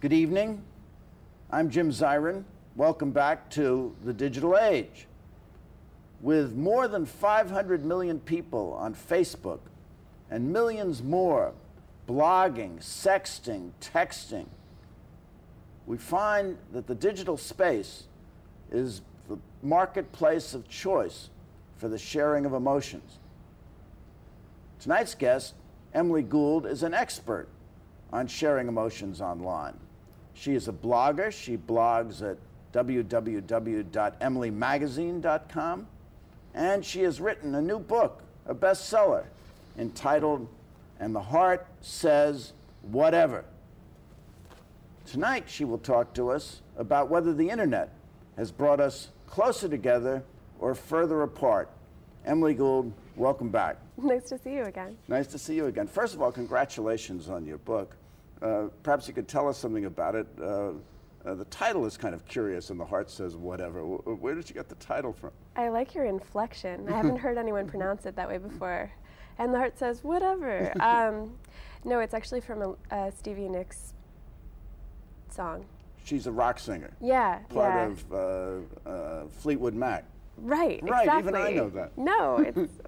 Good evening. I'm Jim Zirin. Welcome back to the digital age. With more than 500 million people on Facebook and millions more blogging, sexting, texting, we find that the digital space is the marketplace of choice for the sharing of emotions. Tonight's guest, Emily Gould, is an expert on sharing emotions online. She is a blogger. She blogs at www.emilymagazine.com, and she has written a new book, a bestseller, entitled "And the Heart Says Whatever." Tonight she will talk to us about whether the internet has brought us closer together or further apart. Emily Gould, welcome back. Nice to see you again. Nice to see you again. First of all, congratulations on your book. Perhaps you could tell us something about it. The title is kind of curious, "And the Heart Says Whatever." Where did you get the title from? I like your inflection. I haven't heard anyone pronounce it that way before. "And the Heart Says Whatever." No, it's actually from a Stevie Nicks song. She's a rock singer. Yeah, Part of Fleetwood Mac. Right, Right, exactly. even I know that. No, it's,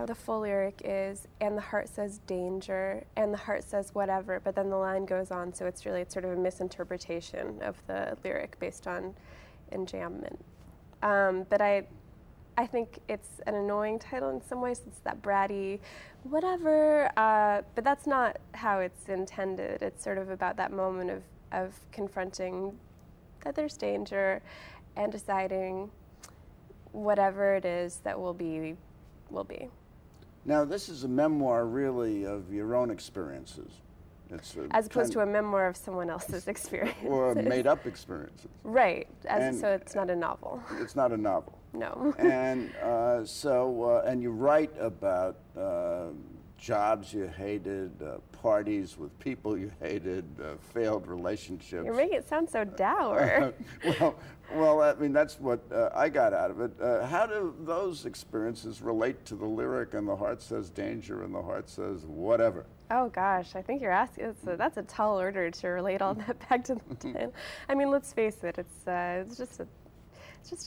the full lyric is, "And the heart says danger, and the heart says whatever," but then the line goes on, so it's really sort of a misinterpretation of the lyric based on enjambment. But I think it's an annoying title in some ways. It's that bratty, whatever, but that's not how it's intended. It's sort of about that moment of confronting that there's danger and deciding whatever it is that will be, will be. Now, this is a memoir, really, of your own experiences. It's as opposed to a memoir of someone else's experience. Or made-up experiences. Right, so it's not a novel. It's not a novel. No. And and you write about jobs you hated, parties with people you hated, failed relationships. You're making it sound so dour. Well, I mean, that's what I got out of it. How do those experiences relate to the lyric, "And the heart says danger, and the heart says whatever"? Oh gosh, I think you're asking, that's a tall order to relate all that back to the title. I mean, let's face it, it's just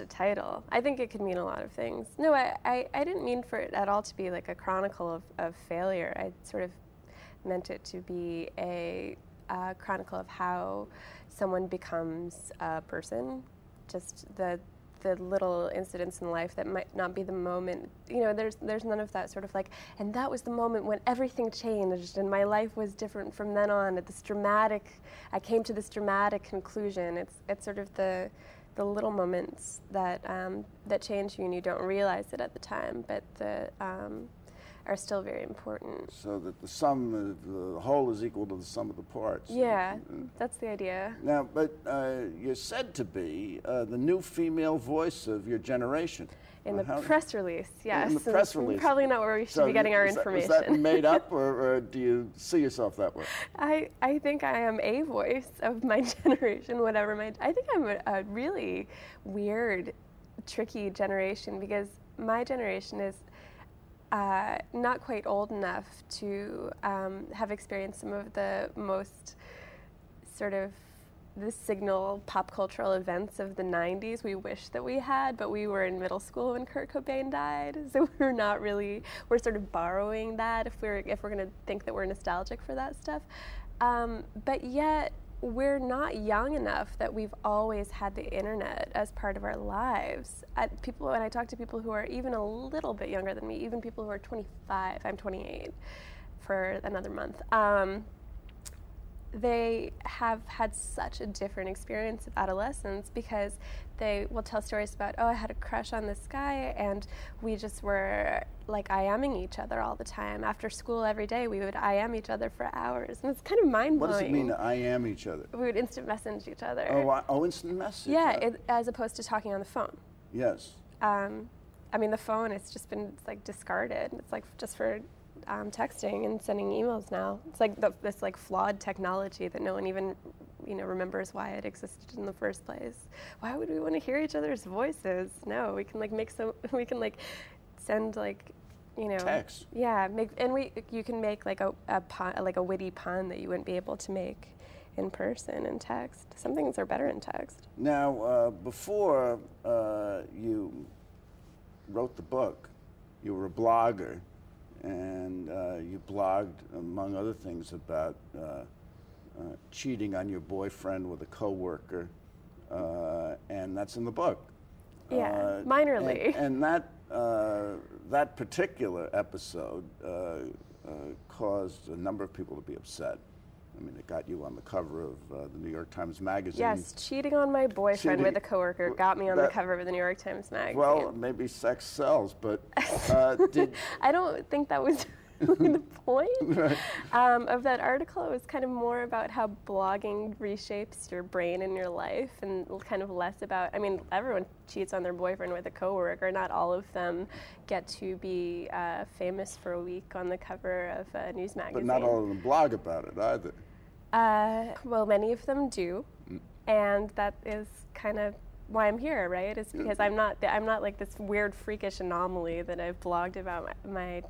a title. I think it could mean a lot of things. No, I didn't mean for it at all to be like a chronicle of failure. I sort of meant it to be a chronicle of how someone becomes a person, just the little incidents in life that might not be the moment. You know, there's none of that sort of like, and that was the moment when everything changed and my life was different from then on. I came to this dramatic conclusion. It's sort of the little moments that that change you and you don't realize it at the time, but are still very important. So that the whole is equal to the sum of the parts. Yeah, that's the idea. Now, but you're said to be the new female voice of your generation. In the press release, yes. In the press release. Probably not where we should be getting our information. Was that made up, or do you see yourself that way? I think I am a voice of my generation, I think I'm a really weird, tricky generation, because my generation is not quite old enough to have experienced some of the most sort of the signal pop cultural events of the 90s we wish that we had, but we were in middle school when Kurt Cobain died, so we're sort of borrowing that if we're going to think that we're nostalgic for that stuff. But yet, we're not young enough that we've always had the internet as part of our lives. When I talk to people who are even a little bit younger than me, even people who are 25, I'm 28 for another month, they have had such a different experience of adolescence, because they will tell stories about, oh, I had a crush on this guy and we just were like I-aming each other all the time. After school every day we would I-am each other for hours, and it's kind of mind-blowing. What does it mean to I-am each other? We would instant message each other. Oh, instant message? Yeah, as opposed to talking on the phone. Yes. I mean, the phone has just been like discarded. It's like just for texting and sending emails now. It's like this like flawed technology that no one even remembers why it existed in the first place. Why would we want to hear each other's voices? No, we can send text. Yeah, you can make like a witty pun that you wouldn't be able to make in person, in text. Some things are better in text. Now, before you wrote the book, you were a blogger, and you blogged, among other things, about cheating on your boyfriend with a coworker, and that's in the book. Yeah, minorly. And that particular episode caused a number of people to be upset. I mean, it got you on the cover of the New York Times Magazine. Yes, cheating on my boyfriend with a coworker got me on the cover of the New York Times Magazine. Well, maybe sex sells, but I don't think that was really the point right. Of that article. It was kind of more about how blogging reshapes your brain and your life, and kind of less about, I mean, everyone cheats on their boyfriend with a coworker. Not all of them get to be famous for a week on the cover of a news magazine. But not all of them blog about it either. Well, many of them do, and that is kind of why I'm here, right? Is because I'm not like this weird freakish anomaly that I've blogged about my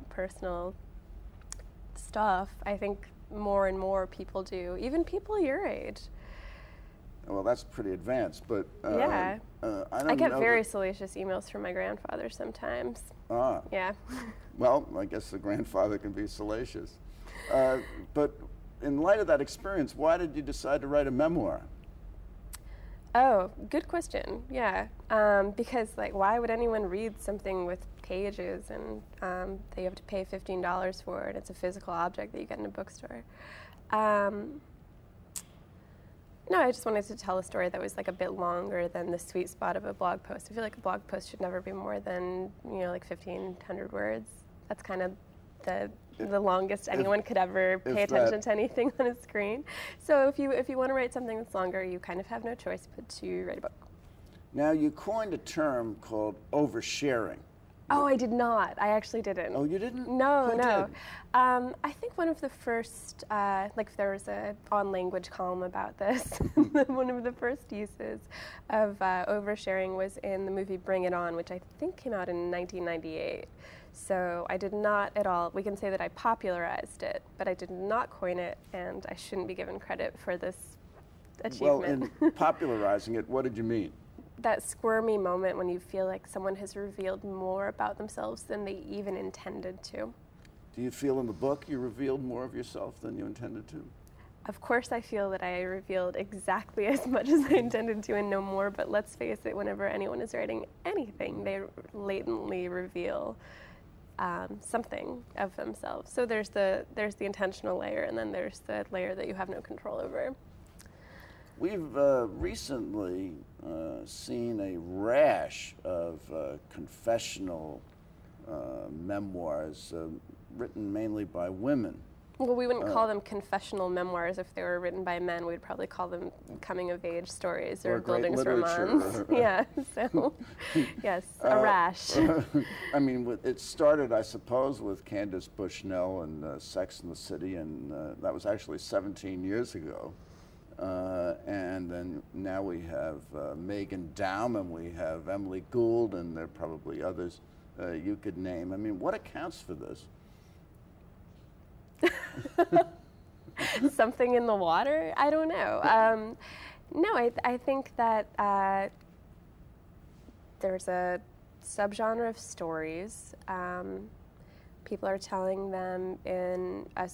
personal stuff. I think more and more people do, even people your age. Well, that's pretty advanced, but yeah. I get very salacious emails from my grandfather sometimes. Ah. Yeah. Well, I guess the grandfather can be salacious. But in light of that experience, why did you decide to write a memoir? Oh, good question. Yeah, because why would anyone read something with pages and that you have to pay $15 for, and it's a physical object that you get in a bookstore? No, I just wanted to tell a story that was a bit longer than the sweet spot of a blog post. I feel like a blog post should never be more than 1,500 words. That's kind of the longest anyone could ever pay attention to anything on a screen. So if you want to write something that's longer, you kind of have no choice but to write a book. Now, you coined a term called oversharing. Oh, I did not. I actually didn't. Oh, you didn't? No, Who no. did? I think one of the first, there was a On Language column about this. One of the first uses of oversharing was in the movie Bring It On, which I think came out in 1998. So I did not at all, we can say that I popularized it, but I did not coin it, and I shouldn't be given credit for this achievement. Well, in popularizing it, what did you mean? That squirmy moment when you feel like someone has revealed more about themselves than they even intended to. Do you feel in the book you revealed more of yourself than you intended to? Of course I feel that I revealed exactly as much as I intended to and no more, but let's face it, whenever anyone is writing anything, they latently reveal something of themselves. So there's the intentional layer, and then there's the layer that you have no control over. We've recently seen a rash of confessional memoirs written mainly by women. Well, we wouldn't call them confessional memoirs if they were written by men. We'd probably call them coming-of-age stories or buildings romance. Yeah, so, yes, a rash. I mean, it started, I suppose, with Candace Bushnell and Sex and the City, and that was actually 17 years ago. And then now we have Megan Down, and we have Emily Gould, and there are probably others you could name. I mean, what accounts for this? Something in the water? I don't know. No, I think that there's a subgenre of stories. People are telling them in a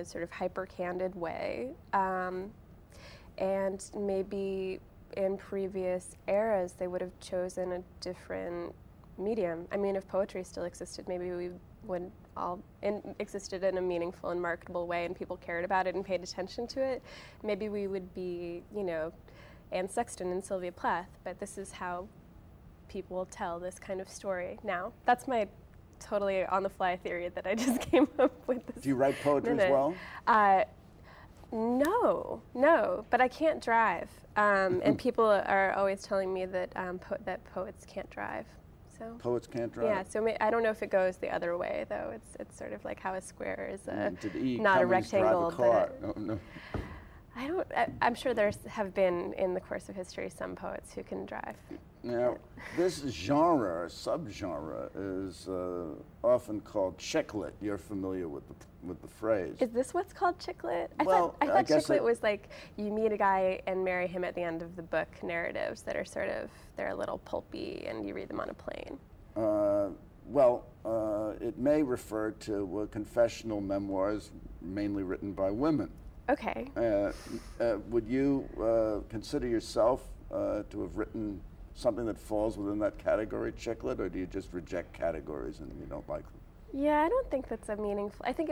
sort of hyper-candid way. And maybe in previous eras, they would have chosen a different medium. I mean, if poetry still existed, maybe we would all existed in a meaningful and marketable way, and people cared about it and paid attention to it. Maybe we would be, Anne Sexton and Sylvia Plath, but this is how people tell this kind of story now. That's my totally on-the-fly theory that I just came up with this. Do you write poetry as well? No, but I can't drive. And people are always telling me that that poets can't drive. So poets can't drive? Yeah, so I don't know if it goes the other way, though. It's sort of like how a square is Did E. not Cummings a rectangle. drive a car? No. I'm sure have been, in the course of history, some poets who can drive. Now, this genre, or subgenre, is often called chiclet. You're familiar with the phrase. Is this what's called chiclet? I Well, thought I guess chiclet was like you meet a guy and marry him at the end of the book narratives that are they're a little pulpy and you read them on a plane. It may refer to confessional memoirs, mainly written by women. Okay. Would you consider yourself to have written something that falls within that category, chiclet, or do you just reject categories and you don't like them? Yeah, I don't think that's a meaningful. I think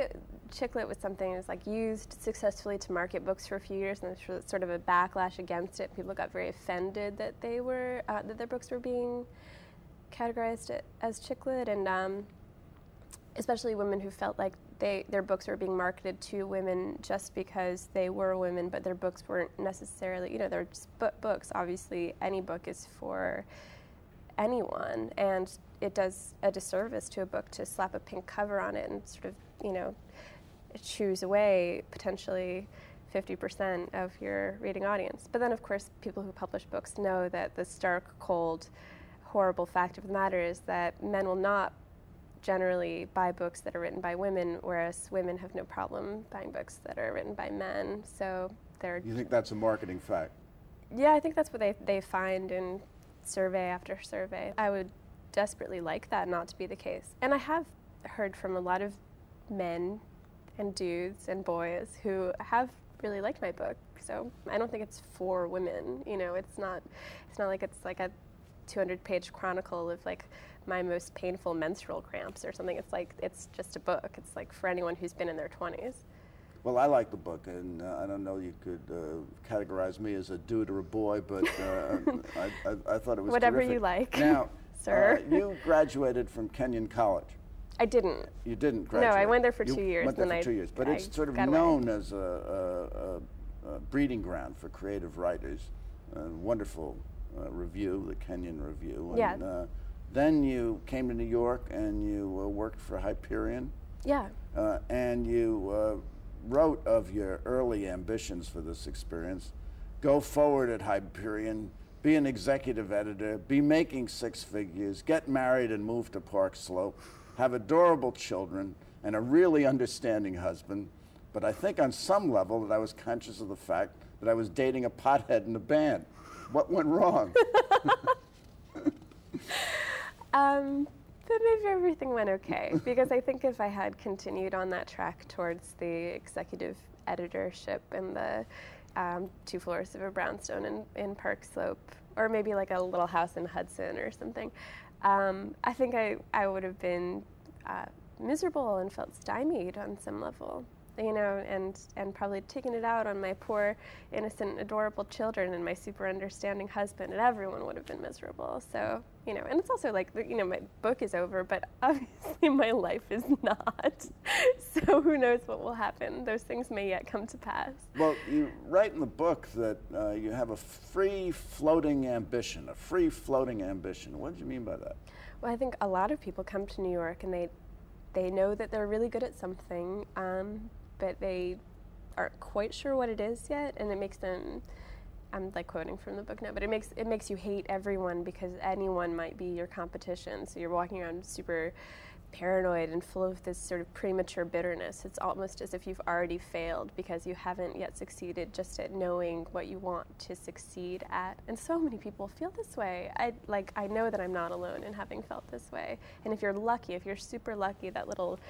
chiclet was something that was like used successfully to market books for a few years, and there was sort of a backlash against it. People got very offended that that their books were being categorized as chiclet, and especially women who felt like their books were being marketed to women just because they were women, but their books weren't necessarily, they're just books. Obviously, any book is for anyone, and it does a disservice to a book to slap a pink cover on it and sort of, choose away potentially 50% of your reading audience. But then, of course, people who publish books know that the stark, cold, horrible fact of the matter is that men will not generally buy books that are written by women, whereas women have no problem buying books that are written by men. So You think that's a marketing fact? Yeah, I think that's what they find in survey after survey. I would desperately like that not to be the case. And I have heard from a lot of men and dudes and boys who have really liked my book. So I don't think it's for women. It's not like it's like a 200-page chronicle of like my most painful menstrual cramps or something. It's just a book. It's like for anyone who's been in their 20s. Well, I like the book, and I don't know, you could categorize me as a dude or a boy, but I thought it was whatever terrific. You like. Now, sir. You graduated from Kenyon College. I didn't. You didn't graduate? No, I went there for 2 years. Went there for 2 years, but it's sort of known as a breeding ground for creative writers. Wonderful review, the Kenyon Review. Yeah. And, then you came to New York and you worked for Hyperion. Yeah. And you wrote of your early ambitions for this experience. Go forward at Hyperion, be an executive editor, be making six figures, get married and move to Park Slope, have adorable children, and a really understanding husband. But I think on some level that I was conscious of the fact that I was dating a pothead in the band. What went wrong? But maybe everything went okay, because I think if I had continued on that track towards the executive editorship and the 2 floors of a brownstone in Park Slope, or maybe like a little house in Hudson or something, I think I would have been miserable and felt stymied on some level. And probably taking it out on my poor, innocent, adorable children and my super understanding husband, and everyone would have been miserable. So, and it's also like, my book is over, but obviously my life is not. So who knows what will happen? Those things may yet come to pass. Well, you write in the book that you have a free-floating ambition, What did you mean by that? Well, I think a lot of people come to New York and they know that they're really good at something, but they aren't quite sure what it is yet, and it makes them, I'm like quoting from the book now, but it makes you hate everyone because anyone might be your competition. So you're walking around super paranoid and full of this sort of premature bitterness. It's almost as if you've already failed because you haven't yet succeeded just at knowing what you want to succeed at. And so many people feel this way. I know that I'm not alone in having felt this way. And if you're lucky, if you're super lucky, that little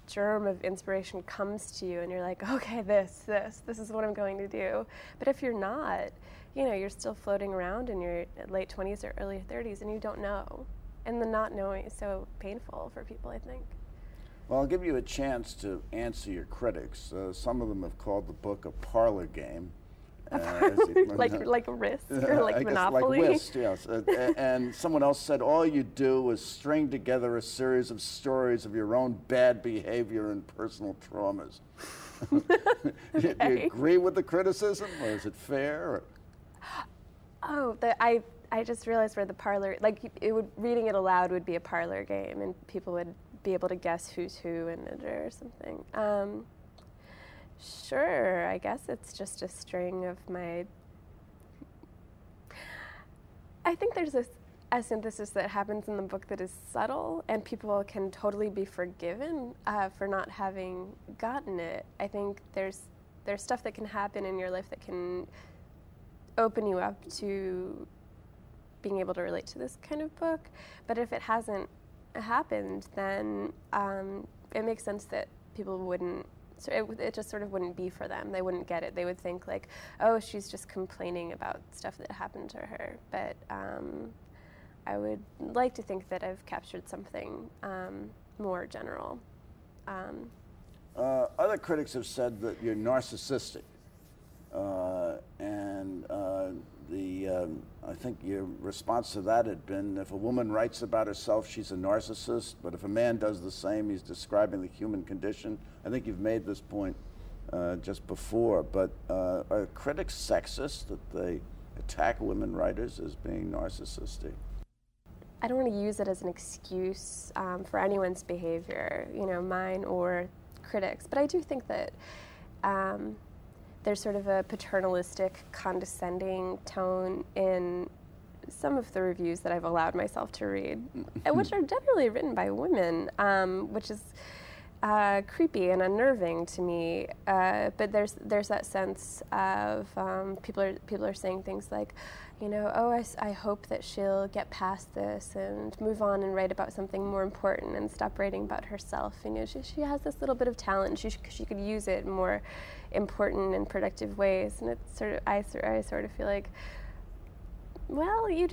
germ of inspiration comes to you and you're like, okay, this is what I'm going to do. But if you're not, you're still floating around in your late 20s or early 30s and you don't know. And the not knowing is so painful for people, I think. Well, I'll give you a chance to answer your critics. Some of them have called the book a parlor game. Like Risk or like Monopoly? Like Whist, yes. And someone else said all you do is string together a series of stories of your own bad behavior and personal traumas. Okay. Do you agree with the criticism, or is it fair? Oh, I just realized where the parlor, reading it aloud would be a parlor game, and people would be able to guess who's who in it or something. Sure, I guess it's just a string of my... I think there's a synthesis that happens in the book that is subtle, and people can totally be forgiven for not having gotten it. I think there's stuff that can happen in your life that can open you up to being able to relate to this kind of book. But if it hasn't happened, then it makes sense that people wouldn't, so it just sort of wouldn't be for them. They wouldn't get it. They would think like, oh, she's just complaining about stuff that happened to her. But I would like to think that I've captured something more general. Other critics have said that you're narcissistic. I think your response to that had been, if a woman writes about herself, she's a narcissist, but if a man does the same, he's describing the human condition. I think you've made this point just before, but are critics sexist, that they attack women writers as being narcissistic? I don't want to use it as an excuse for anyone's behavior, you know, mine or critics, but I do think that there's sort of a paternalistic, condescending tone in some of the reviews that I've allowed myself to read, which are generally written by women, which is creepy and unnerving to me. But there's that sense of people are saying things like, you know, oh, I hope that she'll get past this and move on and write about something more important and stop writing about herself. You know, she has this little bit of talent. She could use it in more important and productive ways. And it's sort of I sort of feel like, well, you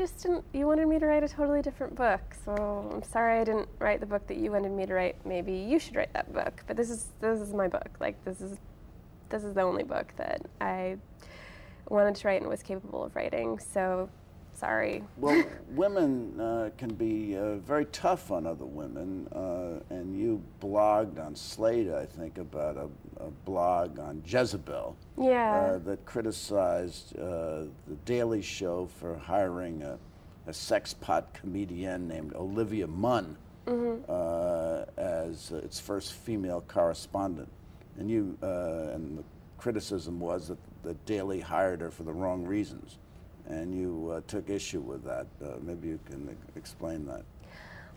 wanted me to write a totally different book. So I'm sorry I didn't write the book that you wanted me to write. Maybe you should write that book. But this is my book. Like this is the only book that I wanted to write and was capable of writing, so sorry. Well, women can be very tough on other women, and you blogged on Slate, I think, about a blog on Jezebel that criticized the Daily Show for hiring a sex pot comedian named Olivia Munn as its first female correspondent. And and the criticism was that the Daily hired her for the wrong reasons, and you took issue with that. Maybe you can explain that.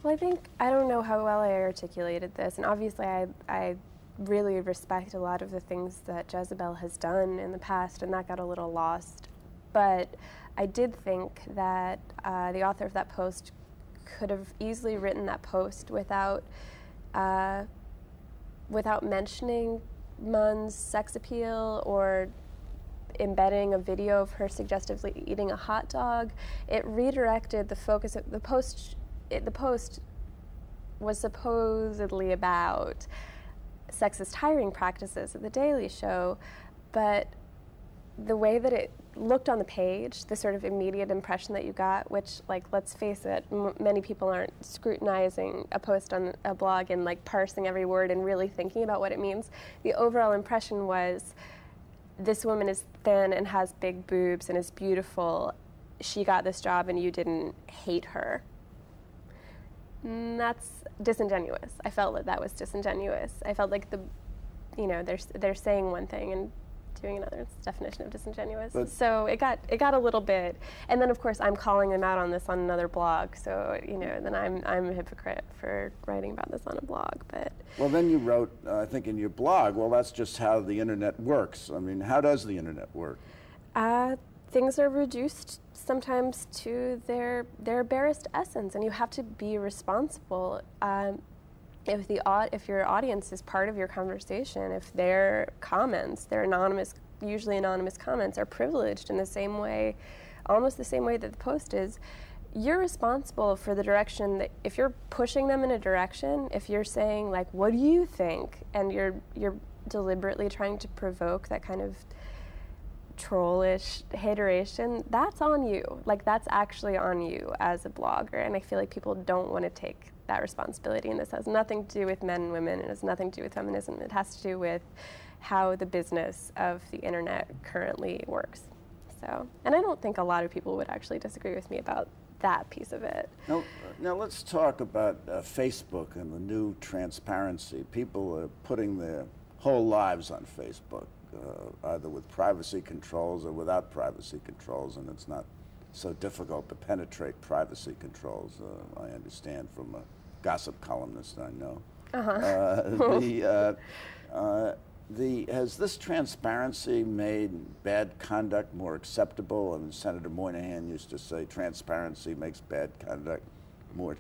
Well, I don't know how well I articulated this, and obviously I really respect a lot of the things that Jezebel has done in the past, and that got a little lost. But I did think that the author of that post could have easily written that post without mentioning Munn's sex appeal or embedding a video of her suggestively eating a hot dog. It redirected the focus of the post. The post was supposedly about sexist hiring practices at the Daily Show, but the way that it looked on the page, the sort of immediate impression that you got, which, like, let's face it, many people aren't scrutinizing a post on a blog and like parsing every word and really thinking about what it means. The overall impression was, this woman is thin and has big boobs and is beautiful. She got this job and you didn't hate her. That's disingenuous. I felt that was disingenuous. I felt like they're saying one thing and doing another. It's the definition of disingenuous. But so it got a little bit, and then of course I'm calling them out on this on another blog. So then I'm a hypocrite for writing about this on a blog. But well, then you wrote, I think in your blog, well, that's just how the internet works. I mean, how does the internet work? Things are reduced sometimes to their barest essence, and you have to be responsible. If your audience is part of your conversation, if their comments, their usually anonymous comments, are privileged in the same way, almost the same way that the post is, you're responsible for the direction that, if you're pushing them in a direction, if you're saying like, what do you think? And you're deliberately trying to provoke that kind of trollish hateration, that's on you. Like, that's actually on you as a blogger, and I feel like people don't want to take that responsibility, and this has nothing to do with men and women, and it has nothing to do with feminism. It has to do with how the business of the internet currently works. So, and I don't think a lot of people would actually disagree with me about that piece of it. Now let's talk about Facebook and the new transparency. People are putting their whole lives on Facebook, either with privacy controls or without privacy controls, and it's not so difficult to penetrate privacy controls, I understand from a gossip columnist I know. Has this transparency made bad conduct more acceptable? And Senator Moynihan used to say transparency makes bad conduct more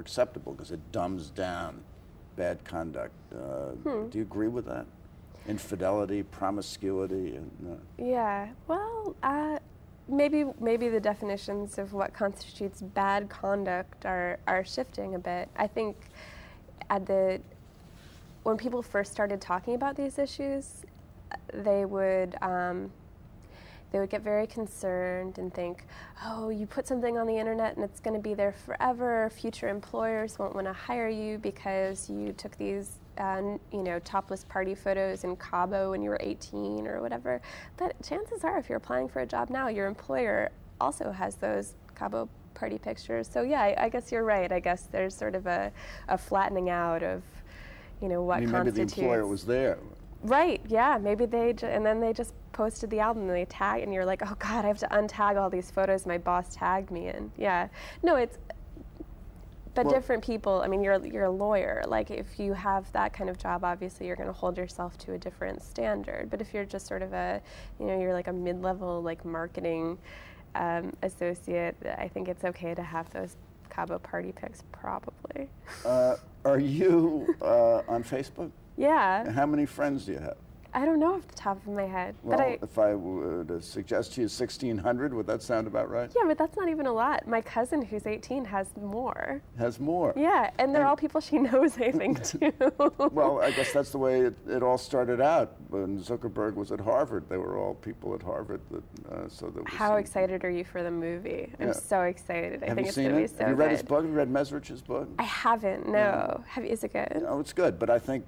acceptable because it dumbs down bad conduct. Do you agree with that? Infidelity, promiscuity, and yeah. Well, maybe the definitions of what constitutes bad conduct are shifting a bit. I think when people first started talking about these issues, they would get very concerned and think, oh, you put something on the internet and it's going to be there forever. Future employers won't want to hire you because you took these topless party photos in Cabo when you were 18 or whatever. But chances are, if you're applying for a job now, your employer also has those Cabo party pictures. So yeah, I guess you're right. I guess there's sort of a flattening out of, what constitutes. Maybe the employer was there. Right, yeah, maybe and then they just posted the album and they tag, and you're like, oh God, I have to untag all these photos my boss tagged me in. Yeah, no, but different people, I mean, you're a lawyer. Like, if you have that kind of job, obviously you're going to hold yourself to a different standard. But if you're just sort of you're like a mid-level, like, marketing associate, I think it's okay to have those Cabo party pics, probably. Are you on Facebook? Yeah. How many friends do you have? I don't know off the top of my head. Well, if I were to suggest to you 1,600, would that sound about right? Yeah, but that's not even a lot. My cousin, who's 18, has more. Has more? Yeah, and they're all people she knows, I think, too. Well, I guess that's the way it all started out. When Zuckerberg was at Harvard, they were all people at Harvard. How excited are you for the movie? I'm so excited. I think it's going to be so good. Have you read his book? Have you read Mesrich's book? I haven't, no. Is it good? No, it's good, but I think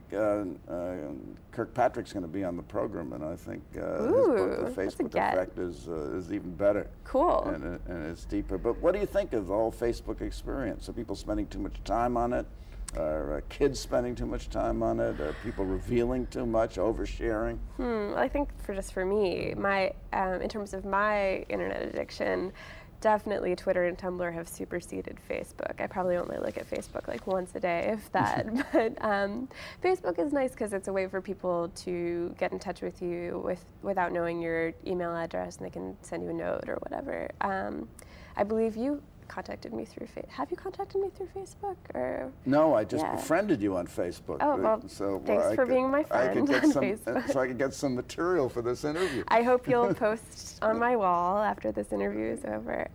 Kirkpatrick's going to be on the program, and I think his book, The Facebook Effect, is even better. Cool. And it's deeper. But what do you think of the whole Facebook experience? Are people spending too much time on it? Are kids spending too much time on it? Are people revealing too much, oversharing? I think for me, in terms of my internet addiction, definitely Twitter and Tumblr have superseded Facebook. I probably only look at Facebook like once a day, if that. But Facebook is nice because it's a way for people to get in touch with you without knowing your email address, and they can send you a note or whatever. I believe you contacted me through Facebook. Have you contacted me through Facebook? Or no, I just befriended you on Facebook. Oh, well, thanks for being my friend on Facebook. So I could get some material for this interview. I hope you'll post on my wall after this interview is over.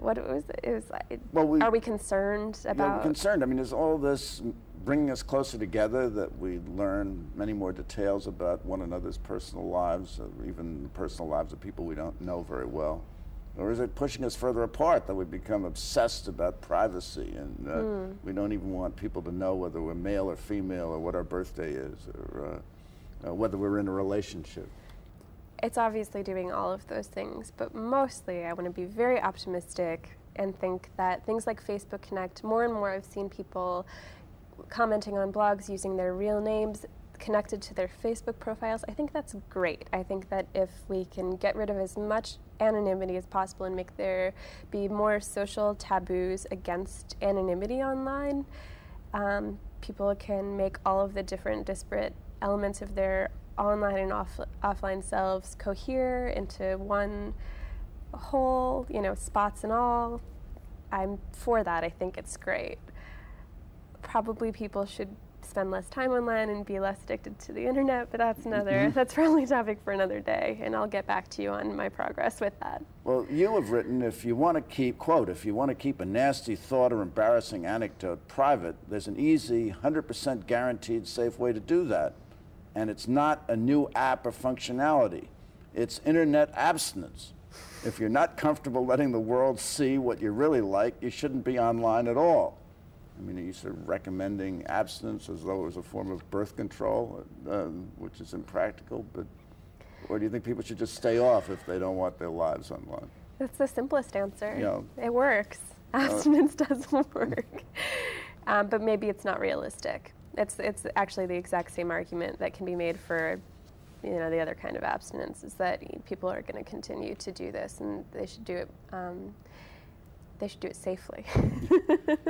What was it? It was like, are we concerned about? Yeah, we're concerned. I mean, is all this bringing us closer together, that we learn many more details about one another's personal lives, or even the personal lives of people we don't know very well? Or is it pushing us further apart, that we become obsessed about privacy, and we don't even want people to know whether we're male or female, or what our birthday is, or whether we're in a relationship? It's obviously doing all of those things, but mostly I want to be very optimistic and think that things like Facebook Connect, more and more I've seen people commenting on blogs using their real names connected to their Facebook profiles. I think that's great. I think that if we can get rid of as much anonymity as possible and make there be more social taboos against anonymity online, people can make all of the different disparate elements of their online and offline selves cohere into one whole, spots and all. I'm for that. I think it's great. Probably people should spend less time online and be less addicted to the internet, but that's probably a topic for another day, and I'll get back to you on my progress with that. Well, you have written, if you want to keep, quote, if you want to keep a nasty thought or embarrassing anecdote private, there's an easy, 100% guaranteed safe way to do that. And it's not a new app or functionality. It's internet abstinence. If you're not comfortable letting the world see what you really like, you shouldn't be online at all. I mean, are you sort of recommending abstinence as though it was a form of birth control, which is impractical? Or do you think people should just stay off if they don't want their lives online? That's the simplest answer. It works. Abstinence doesn't work. But maybe it's not realistic. It's actually the exact same argument that can be made for, the other kind of abstinence, is that people are going to continue to do this, and they should do it. They should do it safely.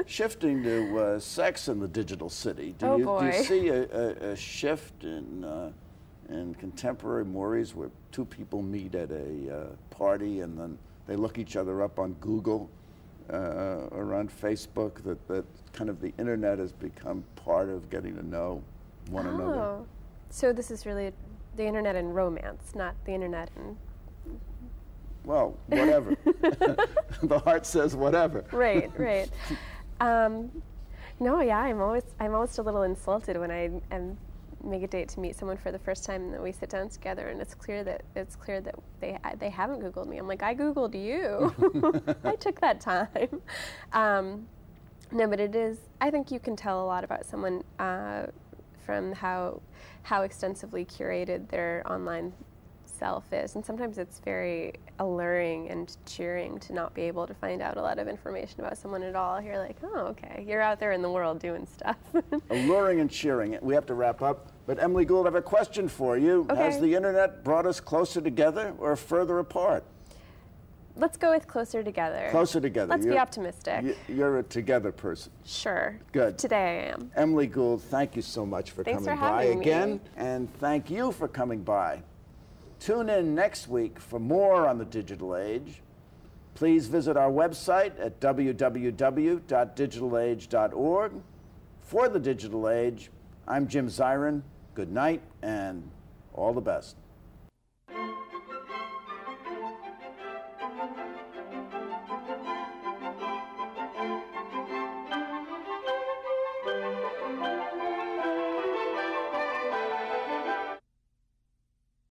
Shifting to sex in the digital city, do you see a shift in contemporary mores where two people meet at a party and then they look each other up on Google or on Facebook, that kind of the internet has become part of getting to know one another? So this is really the internet and romance, not the internet and... Well, whatever. The heart says whatever. Right. No, yeah, I'm always a little insulted when I make a date to meet someone for the first time and that we sit down together and it's clear that they haven't Googled me. I'm like, I Googled you. I took that time. No, but it is. I think you can tell a lot about someone from how extensively curated their online self is, and sometimes it's very alluring and cheering to not be able to find out a lot of information about someone at all. You're like, oh, okay, you're out there in the world doing stuff. Alluring and cheering. We have to wrap up, but Emily Gould, I have a question for you. Okay. Has the internet brought us closer together or further apart? Let's go with closer together. Closer together. Let's be optimistic. You're a together person. Sure. Good. Today I am. Emily Gould, thank you so much for Thanks coming for by having again, me. and thank you for coming by. Tune in next week for more on the digital age. Please visit our website at www.digitalage.org. For the Digital Age, I'm Jim Zirin. Good night and all the best.